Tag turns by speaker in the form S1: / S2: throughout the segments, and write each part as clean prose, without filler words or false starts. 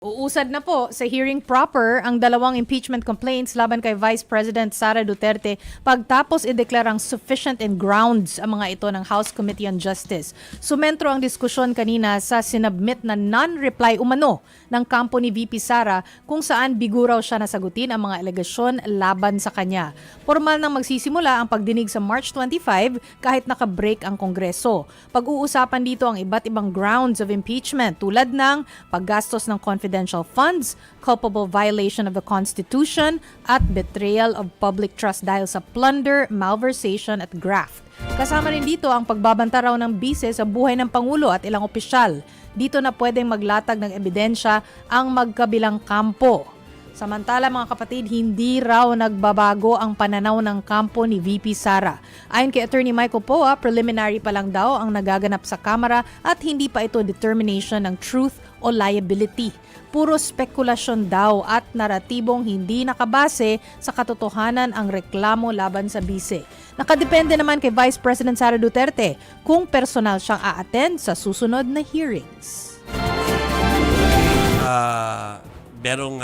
S1: Uusad na po sa hearing proper ang dalawang impeachment complaints laban kay Vice President Sara Duterte pagtapos ideklarang sufficient and grounds ang mga ito ng House Committee on Justice. Sumentro ang diskusyon kanina sa sinubmit na non-reply umano ng kampo ni VP Sara kung saan biguraw siya nasagutin ang mga alegasyon laban sa kanya. Formal nang magsisimula ang pagdinig sa March 25 kahit naka-break ang Kongreso. Pag-uusapan dito ang iba't ibang grounds of impeachment tulad ng paggastos ng confidential funds, culpable violation of the Constitution, at betrayal of public trust dahil sa plunder, malversation at graft. Kasama rin dito ang pagbabanta raw ng bise sa buhay ng Pangulo at ilang opisyal. Dito na pwedeng maglatag ng ebidensya ang magkabilang kampo. Samantala mga kapatid, hindi raw nagbabago ang pananaw ng kampo ni VP Sara. Ayon kay Attorney Michael Poa, preliminary pa lang daw ang nagaganap sa Kamara at hindi pa ito determination ng truth o liability. Puro spekulasyon daw at naratibong hindi nakabase sa katotohanan ang reklamo laban sa bise. Nakadepende naman kay Vice President Sara Duterte kung personal siyang a-attend sa susunod na hearings.
S2: Merong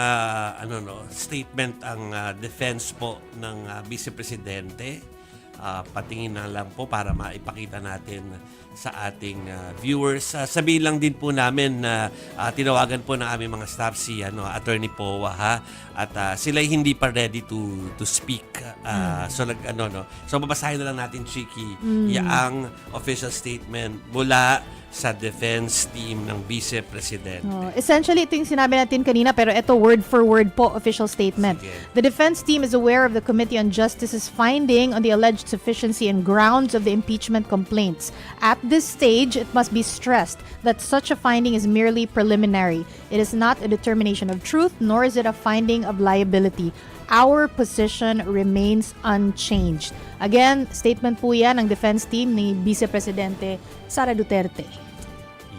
S2: statement ang defense po ng Vice Presidente. Patingin na lang po para maipakita natin sa ating viewers. Sabihin lang din po namin na tinawagan po ng aming mga staff si Attorney Poa at sila hindi pa ready to speak. So babasahin na lang natin, Chiki, yung official statement mula sa defense team ng Vice President.
S1: Essentially, ito yung sinabi natin kanina pero ito word for word po official statement.
S2: Sige.
S1: The defense team is aware of the Committee on Justice's finding on the alleged sufficiency and grounds of the impeachment complaints. At this stage, it must be stressed that such a finding is merely preliminary. It is not a determination of truth, nor is it a finding of liability. Our position remains unchanged. Again, statement po yan ng defense team ni Vice Presidente Sara Duterte.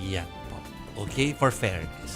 S2: Yan po. Okay, for fairness.